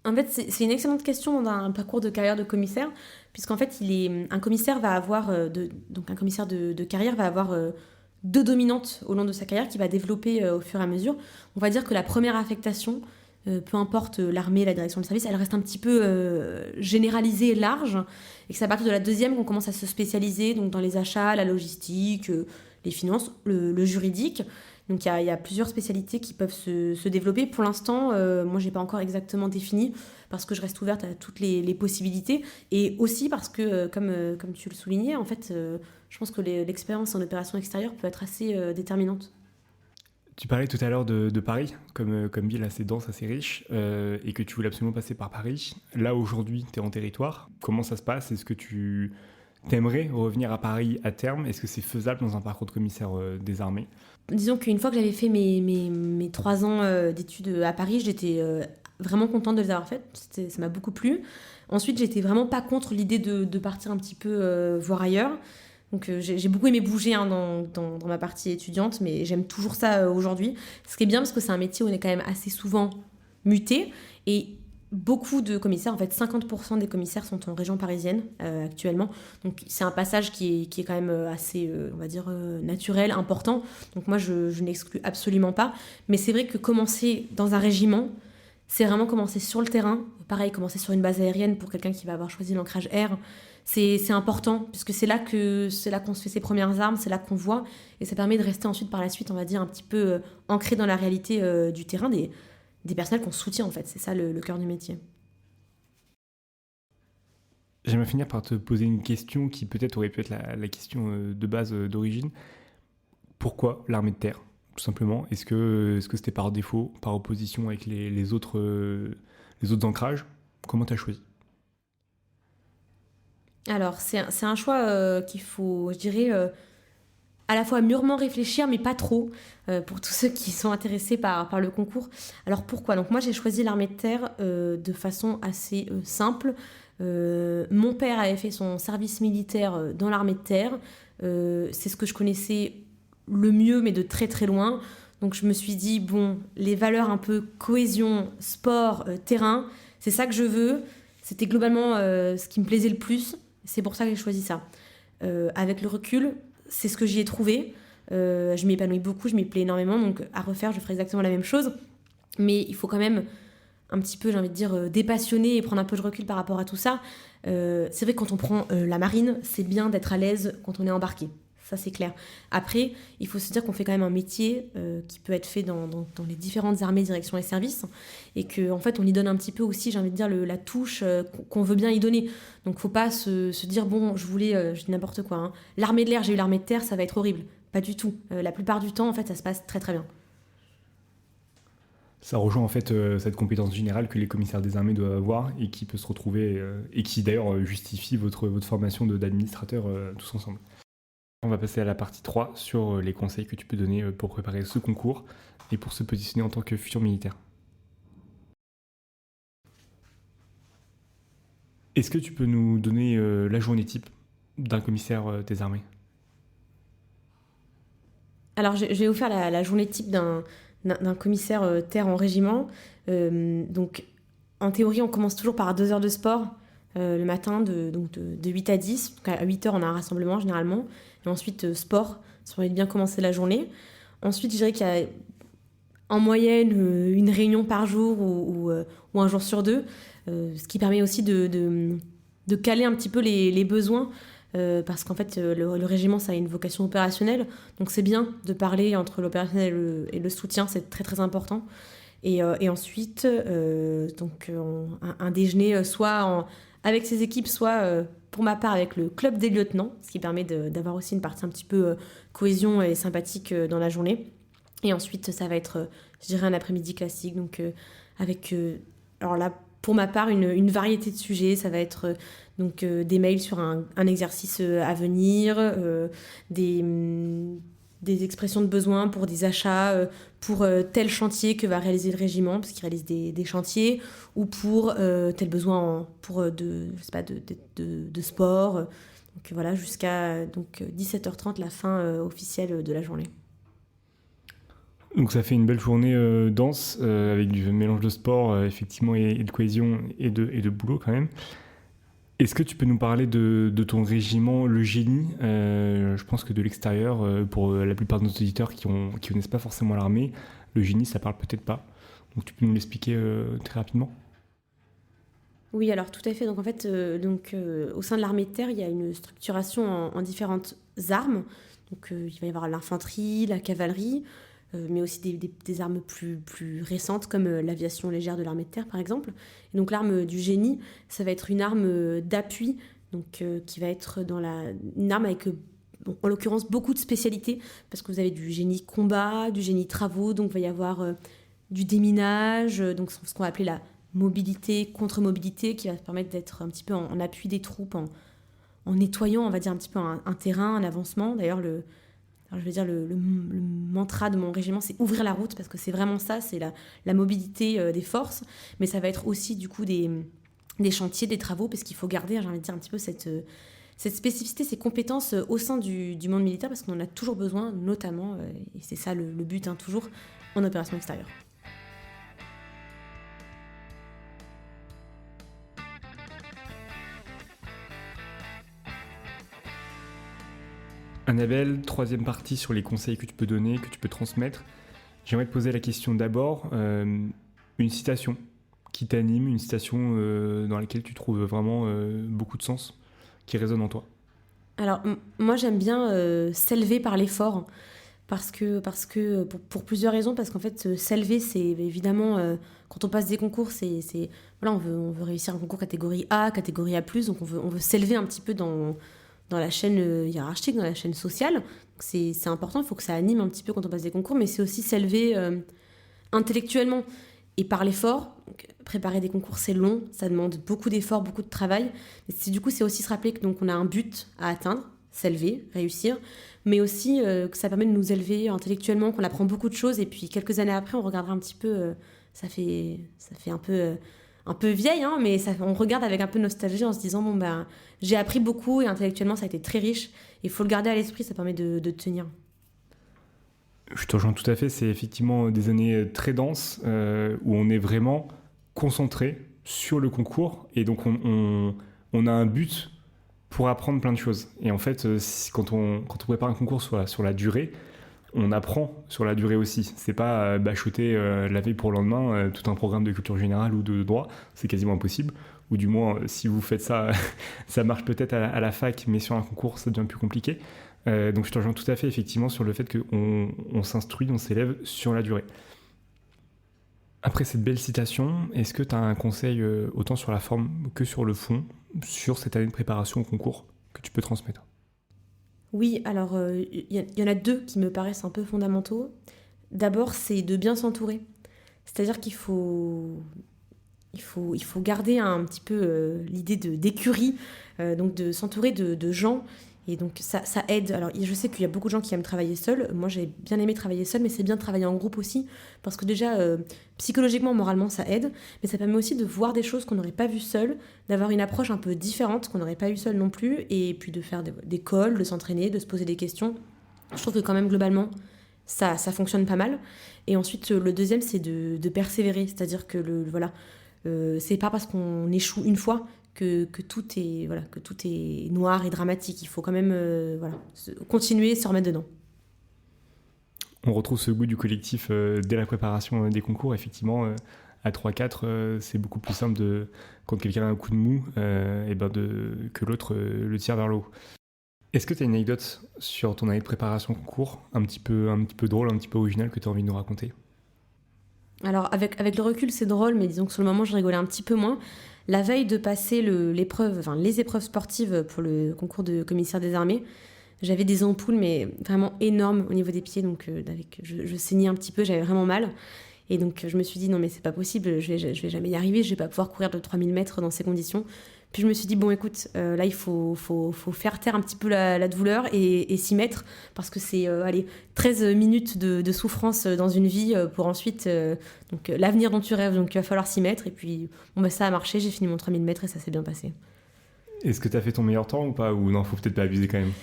En fait, c'est une excellente question dans un parcours de carrière de commissaire, puisqu'en fait, un commissaire va avoir, donc un commissaire de carrière va avoir deux dominantes au long de sa carrière qui va développer au fur et à mesure. On va dire que la première affectation, peu importe l'armée, la direction de service, elle reste un petit peu généralisée et large, et que c'est à partir de la deuxième qu'on commence à se spécialiser, donc dans les achats, la logistique, les finances, le juridique. Donc il y a plusieurs spécialités qui peuvent se développer. Pour l'instant, moi, je n'ai pas encore exactement défini, parce que je reste ouverte à toutes les possibilités. Et aussi parce que, comme tu le soulignais, en fait, je pense que l'expérience en opération extérieure peut être assez déterminante. Tu parlais tout à l'heure de Paris, comme ville assez dense, assez riche, et que tu voulais absolument passer par Paris. Là, aujourd'hui, tu es en territoire. Comment ça se passe ? Est-ce que tu aimerais revenir à Paris à terme ? Est-ce que c'est faisable dans un parcours de commissaire des armées ? Disons qu'une fois que j'avais fait mes 3 ans d'études à Paris, j'étais vraiment contente de les avoir faites. Ça m'a beaucoup plu. Ensuite, j'étais vraiment pas contre l'idée de partir un petit peu voir ailleurs. Donc j'ai beaucoup aimé bouger dans ma partie étudiante, mais j'aime toujours ça aujourd'hui. Ce qui est bien, parce que c'est un métier où on est quand même assez souvent muté, et beaucoup de commissaires, en fait 50% des commissaires sont en région parisienne actuellement. Donc c'est un passage qui est quand même assez, on va dire, naturel, important. Donc moi je n'exclus absolument pas. Mais c'est vrai que commencer dans un régiment, c'est vraiment commencer sur le terrain. Pareil, commencer sur une base aérienne pour quelqu'un qui va avoir choisi l'ancrage air. C'est important, puisque c'est là qu'on se fait ses premières armes, c'est là qu'on voit, et ça permet de rester ensuite par la suite, on va dire, un petit peu ancré dans la réalité du terrain, des personnels qu'on soutient, en fait. C'est ça le cœur du métier. J'aimerais finir par te poser une question qui peut-être aurait pu être la question de base d'origine. Pourquoi l'armée de terre, tout simplement ? Est-ce que c'était par défaut, par opposition avec les autres ancrages ? Comment tu as choisi ? Alors, c'est un choix qu'il faut, je dirais, à la fois mûrement réfléchir, mais pas trop, pour tous ceux qui sont intéressés par le concours. Alors, pourquoi ? Donc, moi, j'ai choisi l'armée de terre de façon assez simple. Mon père avait fait son service militaire dans l'armée de terre. C'est ce que je connaissais le mieux, mais de très très loin. Donc, je me suis dit, bon, les valeurs un peu cohésion, sport, terrain, c'est ça que je veux. C'était globalement ce qui me plaisait le plus. C'est pour ça que j'ai choisi ça. Avec le recul, c'est ce que j'y ai trouvé. Je m'y épanouis beaucoup, je m'y plais énormément. Donc à refaire, je ferai exactement la même chose. Mais il faut quand même un petit peu, j'ai envie de dire, dépassionner et prendre un peu de recul par rapport à tout ça. C'est vrai que quand on prend la marine, c'est bien d'être à l'aise quand on est embarqué. Ça, c'est clair. Après, il faut se dire qu'on fait quand même un métier qui peut être fait dans les différentes armées, directions et services, et qu'en fait, on y donne un petit peu aussi, j'ai envie de dire, la touche qu'on veut bien y donner. Donc, il ne faut pas se dire, bon, je dis n'importe quoi, hein. L'armée de l'air, j'ai eu l'armée de terre, ça va être horrible. Pas du tout. La plupart du temps, en fait, ça se passe très, très bien. Ça rejoint en fait cette compétence générale que les commissaires des armées doivent avoir et qui peut se retrouver, et qui d'ailleurs justifie votre formation d'administrateur tous ensemble. On va passer à la partie 3 sur les conseils que tu peux donner pour préparer ce concours et pour se positionner en tant que futur militaire. Est-ce que tu peux nous donner la journée type d'un commissaire des armées ? Alors, je vais vous faire la journée type d'un commissaire terre en régiment. Donc, en théorie, on commence toujours par 2 heures de sport le matin, de 8 à 10. Donc, à 8 heures, on a un rassemblement généralement. Et ensuite, sport, ça permet de bien commencer la journée. Ensuite, je dirais qu'il y a en moyenne une réunion par jour ou un jour sur 2, ce qui permet aussi de caler un petit peu les besoins. parce qu'en fait, le régiment, ça a une vocation opérationnelle. Donc c'est bien de parler entre l'opérationnel et le soutien, c'est très très important. Et ensuite, un déjeuner avec ses équipes, soit pour ma part avec le club des lieutenants, ce qui permet d'avoir aussi une partie un petit peu cohésion et sympathique dans la journée. Et ensuite, ça va être, je dirais, un après-midi classique, donc avec, alors là, pour ma part, une variété de sujets. Ça va être des mails sur un exercice à venir, des expressions de besoin pour des achats, pour tel chantier que va réaliser le régiment, parce qu'il réalise des chantiers, ou pour tel besoin de sport. Donc voilà, jusqu'à 17h30, la fin officielle de la journée. Donc ça fait une belle journée dense, avec du mélange de sport, effectivement, et de cohésion et de boulot quand même. Est-ce que tu peux nous parler de ton régiment, le Génie? Je pense que de l'extérieur, pour la plupart de nos auditeurs qui connaissent pas forcément l'armée, le Génie, ça parle peut-être pas. Donc tu peux nous l'expliquer très rapidement? Oui, alors tout à fait. Donc en fait, au sein de l'armée de terre, il y a une structuration en différentes armes. Donc il va y avoir l'infanterie, la cavalerie, mais aussi des armes plus récentes comme l'aviation légère de l'armée de terre par exemple. Et donc l'arme du génie, ça va être une arme d'appui, qui va être une arme avec en l'occurrence beaucoup de spécialités, parce que vous avez du génie combat, du génie travaux, donc il va y avoir du déminage, donc ce qu'on va appeler la mobilité, contre-mobilité, qui va permettre d'être un petit peu en appui des troupes, en nettoyant, on va dire, un petit peu un terrain, un avancement. D'ailleurs, le mantra de mon régiment, c'est ouvrir la route, parce que c'est vraiment ça, c'est la mobilité des forces, mais ça va être aussi du coup des chantiers, des travaux, parce qu'il faut garder, j'ai envie de dire, un petit peu cette spécificité, ces compétences au sein du monde militaire, parce qu'on en a toujours besoin, notamment, et c'est ça le but, hein, toujours, en opération extérieure. Annabelle, troisième partie sur les conseils que tu peux donner, que tu peux transmettre. J'aimerais te poser la question d'abord, une citation qui t'anime, une citation dans laquelle tu trouves vraiment beaucoup de sens, qui résonne en toi. Alors, moi, j'aime bien s'élever par l'effort, parce que pour plusieurs raisons, parce qu'en fait, s'élever, c'est évidemment, quand on passe des concours, voilà, on veut réussir un concours catégorie A, catégorie A+, donc on veut s'élever un petit peu dans la chaîne hiérarchique, dans la chaîne sociale. Donc c'est important, il faut que ça anime un petit peu quand on passe des concours, mais c'est aussi s'élever intellectuellement et par l'effort. Donc, préparer des concours, c'est long, ça demande beaucoup d'efforts, beaucoup de travail. Et du coup, c'est aussi se rappeler que on a un but à atteindre, s'élever, réussir, mais aussi que ça permet de nous élever intellectuellement, qu'on apprend beaucoup de choses, et puis quelques années après, on regardera un petit peu, ça fait un peu vieille, hein, mais on regarde avec un peu de nostalgie en se disant j'ai appris beaucoup et intellectuellement ça a été très riche. Il faut le garder à l'esprit, ça permet de tenir. Je te rejoins tout à fait, c'est effectivement des années très denses où on est vraiment concentré sur le concours et donc on a un but pour apprendre plein de choses. Et en fait, quand on prépare un concours sur la durée, on apprend sur la durée aussi. C'est pas bachoter la veille pour le lendemain tout un programme de culture générale ou de droit, c'est quasiment impossible. Ou du moins, si vous faites ça, ça marche peut-être à la fac, mais sur un concours, ça devient plus compliqué. Donc je te rejoins tout à fait effectivement sur le fait qu'on s'instruit, on s'élève sur la durée. Après cette belle citation, est-ce que tu as un conseil autant sur la forme que sur le fond, sur cette année de préparation au concours, que tu peux transmettre? Oui, alors il y en a deux qui me paraissent un peu fondamentaux. D'abord, c'est de bien s'entourer. C'est-à-dire qu'il faut garder un petit peu l'idée d'écurie, donc de s'entourer de gens. Et donc ça aide. Alors je sais qu'il y a beaucoup de gens qui aiment travailler seuls. Moi j'ai bien aimé travailler seul, mais c'est bien de travailler en groupe aussi, parce que déjà psychologiquement, moralement ça aide, mais ça permet aussi de voir des choses qu'on n'aurait pas vues seul, d'avoir une approche un peu différente qu'on n'aurait pas eu seul non plus, et puis de faire des calls, de s'entraîner, de se poser des questions. Je trouve que quand même globalement ça fonctionne pas mal. Et ensuite le deuxième, c'est de persévérer, c'est-à-dire que voilà, c'est pas parce qu'on échoue une fois que tout est noir et dramatique. Il faut quand même continuer, se remettre dedans. On retrouve ce goût du collectif dès la préparation des concours. Effectivement, à 3-4, c'est beaucoup plus simple quand quelqu'un a un coup de mou que l'autre le tire vers le haut. Est-ce que tu as une anecdote sur ton année de préparation concours, un petit peu drôle, un petit peu original que tu as envie de nous raconter? Alors, avec le recul, c'est drôle, mais disons que sur le moment, je rigolais un petit peu moins. La veille de passer les épreuves sportives pour le concours de commissaire des armées, j'avais des ampoules, mais vraiment énormes au niveau des pieds, donc je saignais un petit peu, j'avais vraiment mal. Et donc, je me suis dit, non, mais c'est pas possible, je vais jamais y arriver, je vais pas pouvoir courir de 3000 mètres dans ces conditions. Puis je me suis dit, bon, écoute, là, il faut faire taire un petit peu la douleur et s'y mettre, parce que c'est, 13 minutes de souffrance dans une vie pour ensuite, l'avenir dont tu rêves, donc il va falloir s'y mettre. Et puis, bon, ça a marché, j'ai fini mon 3000 mètres et ça s'est bien passé. Est-ce que tu as fait ton meilleur temps ou pas? Ou non, faut peut-être pas abuser quand même.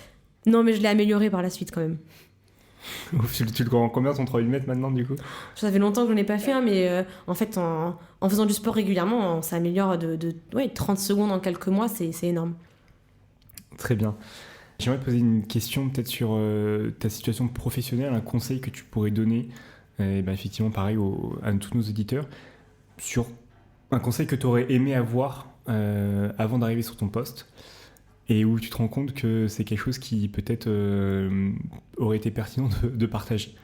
Non, mais je l'ai amélioré par la suite quand même. Tu le comprends combien ton 3000 mètres maintenant du coup? Ça fait longtemps que je n'en ai pas fait, hein, mais en fait, en faisant du sport régulièrement, on s'améliore de 30 secondes en quelques mois, c'est énorme. Très bien. J'aimerais te poser une question peut-être sur ta situation professionnelle, un conseil que tu pourrais donner, effectivement pareil à tous nos auditeurs, sur un conseil que tu aurais aimé avoir avant d'arriver sur ton poste et où tu te rends compte que c'est quelque chose qui peut-être aurait été pertinent de partager.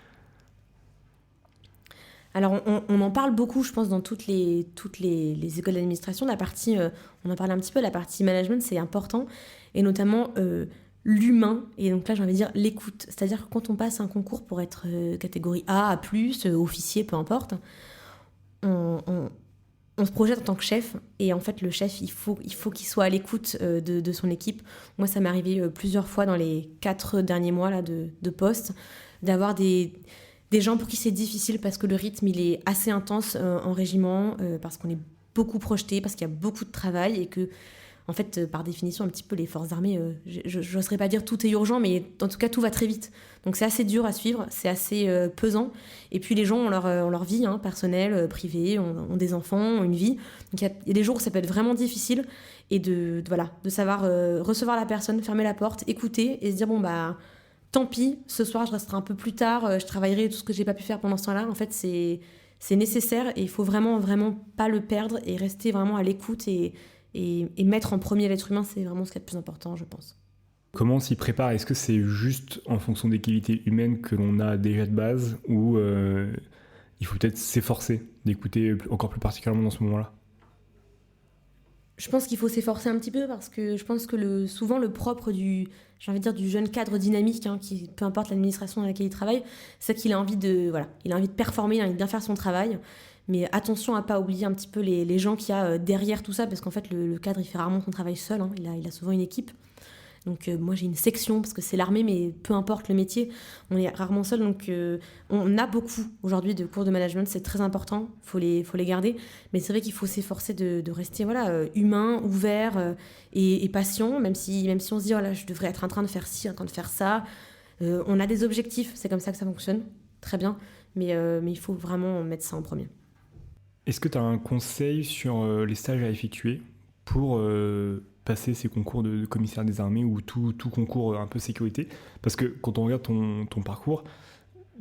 Alors, on en parle beaucoup, je pense, dans toutes les écoles d'administration. On en parle un petit peu, la partie management, c'est important. Et notamment l'humain. Et donc là, j'ai envie de dire l'écoute. C'est-à-dire que quand on passe un concours pour être catégorie A, A+, officier, peu importe, on se projette en tant que chef. Et en fait, le chef, il faut qu'il soit à l'écoute de son équipe. Moi, ça m'est arrivé plusieurs fois dans les 4 derniers mois là, de poste, d'avoir des gens pour qui c'est difficile parce que le rythme il est assez intense en régiment, parce qu'on est beaucoup projeté, parce qu'il y a beaucoup de travail et que, en fait, par définition, un petit peu les forces armées, je n'oserais pas dire tout est urgent, mais en tout cas tout va très vite. Donc c'est assez dur à suivre, c'est assez pesant. Et puis les gens ont leur vie personnelle, privée, ont des enfants, ont une vie. Donc il y a des jours où ça peut être vraiment difficile et de savoir recevoir la personne, fermer la porte, écouter et se dire bon bah tant pis, ce soir je resterai un peu plus tard, je travaillerai tout ce que j'ai pas pu faire pendant ce temps-là. En fait, c'est nécessaire et il faut vraiment, vraiment pas le perdre et rester vraiment à l'écoute et mettre en premier l'être humain, c'est vraiment ce qui est le plus important, je pense. Comment on s'y prépare? Est-ce que c'est juste en fonction des qualités humaines que l'on a déjà de base ou il faut peut-être s'efforcer d'écouter encore plus particulièrement dans ce moment-là? Je pense qu'il faut s'efforcer un petit peu parce que je pense que souvent le propre du jeune cadre dynamique, qui, peu importe l'administration dans laquelle il travaille, c'est qu'il a envie de performer, il a envie de bien faire son travail. Mais attention à pas oublier un petit peu les gens qu'il y a derrière tout ça, parce qu'en fait le cadre il fait rarement son travail seul, il a souvent une équipe. Donc moi j'ai une section parce que c'est l'armée, mais peu importe le métier, on est rarement seul. Donc on a beaucoup aujourd'hui de cours de management, c'est très important, faut les garder. Mais c'est vrai qu'il faut s'efforcer de rester humain, ouvert et patient, même si on se dit là je devrais être en train de faire ci, en train de faire ça. On a des objectifs, c'est comme ça que ça fonctionne, très bien. Mais il faut vraiment mettre ça en premier. Est-ce que tu as un conseil sur les stages à effectuer pour passer ces concours de commissaire des armées ou tout concours un peu sécurité? Parce que quand on regarde ton parcours,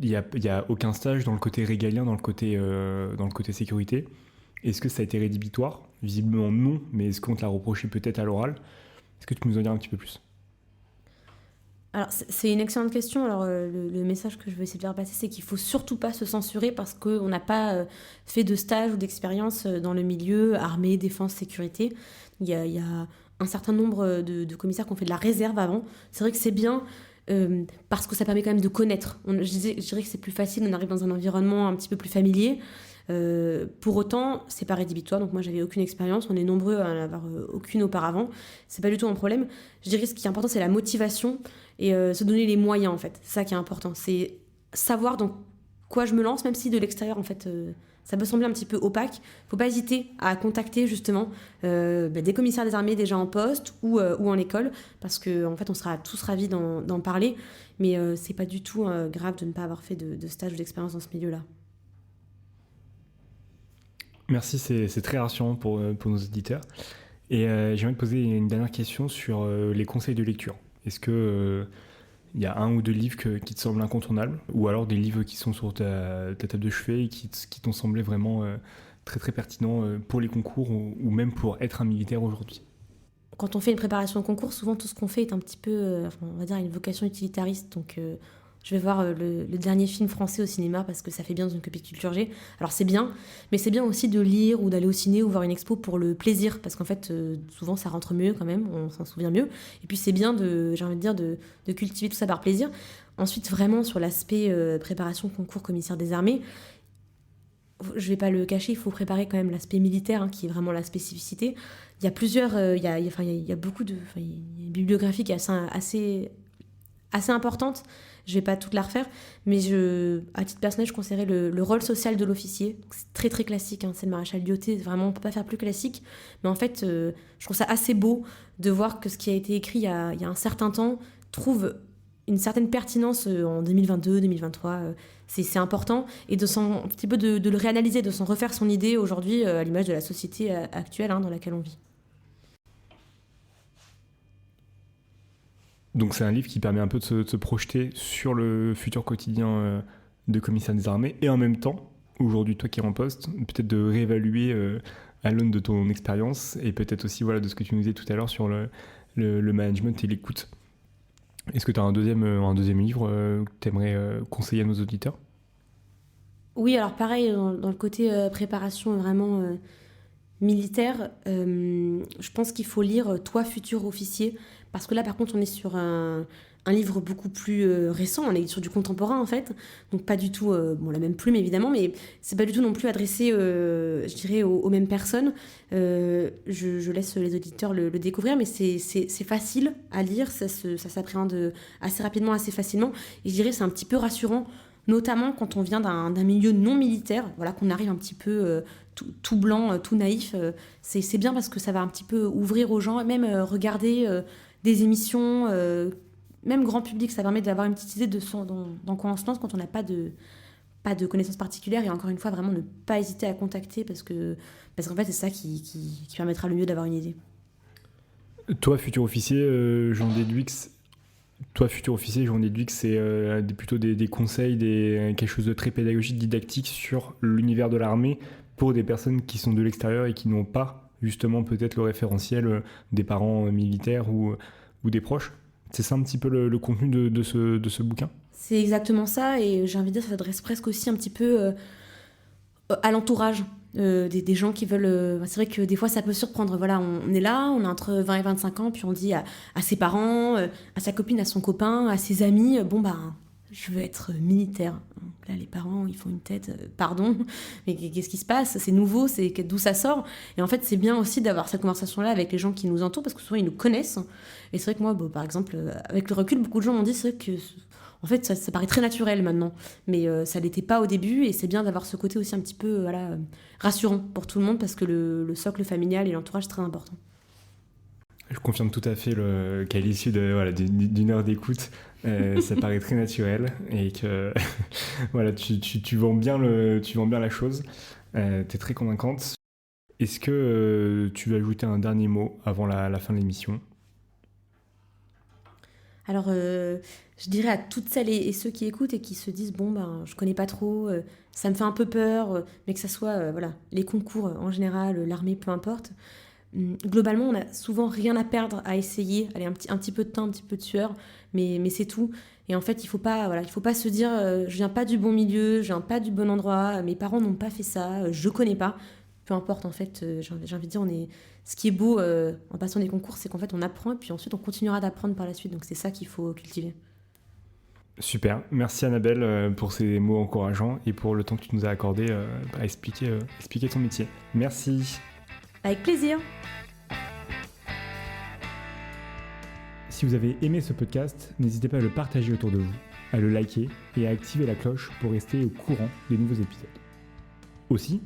il y a aucun stage dans le côté régalien, dans le côté sécurité. Est-ce que ça a été rédhibitoire? Visiblement non, mais est-ce qu'on te l'a reproché peut-être à l'oral? Est-ce que tu peux nous en dire un petit peu plus? Alors, c'est une excellente question. Alors, le message que je veux essayer de faire passer, c'est qu'il ne faut surtout pas se censurer parce qu'on n'a pas fait de stage ou d'expérience dans le milieu armée, défense, sécurité. Il y a un certain nombre de commissaires qui ont fait de la réserve avant. C'est vrai que c'est bien parce que ça permet quand même de connaître. Je dirais que c'est plus facile, on arrive dans un environnement un petit peu plus familier. Pour autant, c'est pas rédhibitoire. Donc moi, j'avais aucune expérience. On est nombreux à n'en avoir aucune auparavant. C'est pas du tout un problème. Je dirais que ce qui est important, c'est la motivation et se donner les moyens, en fait. C'est ça qui est important. C'est savoir dans quoi je me lance, même si de l'extérieur, en fait, ça peut sembler un petit peu opaque. Faut pas hésiter à contacter justement des commissaires des armées déjà en poste ou en école, parce que en fait, on sera tous ravis d'en parler. Mais c'est pas du tout grave de ne pas avoir fait de stage ou d'expérience dans ce milieu-là. Merci, c'est très rassurant pour nos auditeurs. Et j'aimerais te poser une dernière question sur les conseils de lecture. Est-ce que y a un ou deux livres qui te semblent incontournables, ou alors des livres qui sont sur ta table de chevet et qui t'ont semblé vraiment très très pertinents pour les concours ou même pour être un militaire aujourd'hui? quand on fait une préparation au concours, souvent tout ce qu'on fait est un petit peu, on va dire, une vocation utilitariste. Donc, je vais voir le dernier film français au cinéma parce que ça fait bien dans une copie de Culture G. Alors, c'est bien, mais c'est bien aussi de lire ou d'aller au ciné ou voir une expo pour le plaisir. Parce qu'en fait, souvent, ça rentre mieux quand même, on s'en souvient mieux. Et puis, c'est bien, j'ai envie de dire, de cultiver tout ça par plaisir. Ensuite, vraiment, sur l'aspect préparation concours commissaire des armées, je vais pas le cacher, il faut préparer quand même l'aspect militaire, qui est vraiment la spécificité. Il y a plusieurs, il y a beaucoup de, il y a une bibliographie qui est assez importante. Je vais pas toute la refaire, mais à titre personnel, je conseillerais le rôle social de l'officier. C'est très très classique, c'est le maréchal Lyautey. Vraiment, on peut pas faire plus classique. Mais en fait, je trouve ça assez beau de voir que ce qui a été écrit il y a un certain temps trouve une certaine pertinence en 2022, 2023. C'est important, et un petit peu de le réanalyser, de s'en refaire son idée aujourd'hui à l'image de la société actuelle dans laquelle on vit. Donc c'est un livre qui permet un peu de se projeter sur le futur quotidien de commissaire des armées, et en même temps, aujourd'hui toi qui es en poste, peut-être de réévaluer à l'aune de ton expérience, et peut-être aussi de ce que tu nous disais tout à l'heure sur le management et l'écoute. Est-ce que tu as un deuxième livre que tu aimerais conseiller à nos auditeurs ? Oui, alors pareil, dans le côté préparation vraiment militaire, je pense qu'il faut lire Toi, futur officier, parce que là, par contre, on est sur un livre beaucoup plus récent, on est sur du contemporain, en fait, donc pas du tout, la même plume, évidemment, mais c'est pas du tout non plus adressé, je dirais, aux mêmes personnes. Je laisse les auditeurs le découvrir, mais c'est facile à lire, ça s'appréhende assez rapidement, assez facilement, et je dirais c'est un petit peu rassurant, notamment quand on vient d'un milieu non militaire, qu'on arrive un petit peu tout blanc, tout naïf. C'est bien parce que ça va un petit peu ouvrir aux gens, et même regarder des émissions, même grand public, ça permet d'avoir une petite idée dans quoi on se lance quand on n'a pas de connaissances particulières, et encore une fois, vraiment ne pas hésiter à contacter parce qu'en fait, c'est ça qui permettra le mieux d'avoir une idée. Toi, futur officier, j'en déduis que c'est plutôt des conseils, quelque chose de très pédagogique, didactique sur l'univers de l'armée pour des personnes qui sont de l'extérieur et qui n'ont pas justement peut-être le référentiel des parents militaires ou des proches. C'est ça un petit peu le contenu de ce bouquin ? C'est exactement ça, et j'ai envie de dire, ça s'adresse presque aussi un petit peu à l'entourage. Des gens qui veulent... c'est vrai que des fois, ça peut surprendre. On est là, on a entre 20 et 25 ans, puis on dit à ses parents, à sa copine, à son copain, à ses amis, je veux être militaire. Donc là, les parents, ils font une tête, pardon, mais qu'est-ce qui se passe ? C'est nouveau, d'où ça sort ? Et en fait, c'est bien aussi d'avoir cette conversation-là avec les gens qui nous entourent, parce que souvent, ils nous connaissent. Et c'est vrai que moi, par exemple, avec le recul, beaucoup de gens m'ont dit, c'est vrai que... En fait, ça paraît très naturel maintenant, mais ça ne l'était pas au début, et c'est bien d'avoir ce côté aussi un petit peu rassurant pour tout le monde, parce que le socle familial et l'entourage, c'est très important. Je confirme tout à fait qu'à l'issue d'une heure d'écoute, ça paraît très naturel, et que tu vends bien la chose. Tu es très convaincante. Est-ce que tu veux ajouter un dernier mot avant la fin de l'émission ? Alors, je dirais à toutes celles et ceux qui écoutent et qui se disent je connais pas trop, ça me fait un peu peur, mais que ça soit les concours en général, l'armée, peu importe. Globalement, on a souvent rien à perdre à essayer. Allez, un petit peu de temps, un petit peu de sueur, mais c'est tout. Et en fait, il faut pas se dire je viens pas du bon milieu, je viens pas du bon endroit, mes parents n'ont pas fait ça, je connais pas. Peu importe, en fait, j'ai envie de dire, ce qui est beau en passant des concours, c'est qu'en fait, on apprend, et puis ensuite, on continuera d'apprendre par la suite. Donc, c'est ça qu'il faut cultiver. Super. Merci Annabelle pour ces mots encourageants et pour le temps que tu nous as accordé à expliquer ton métier. Merci. Avec plaisir. Si vous avez aimé ce podcast, n'hésitez pas à le partager autour de vous, à le liker et à activer la cloche pour rester au courant des nouveaux épisodes. Aussi,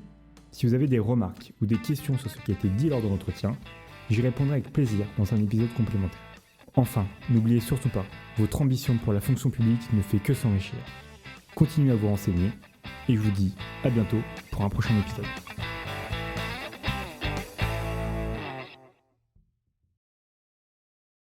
si vous avez des remarques ou des questions sur ce qui a été dit lors de l'entretien, j'y répondrai avec plaisir dans un épisode complémentaire. Enfin, n'oubliez surtout pas, votre ambition pour la fonction publique ne fait que s'enrichir. Continuez à vous renseigner et je vous dis à bientôt pour un prochain épisode.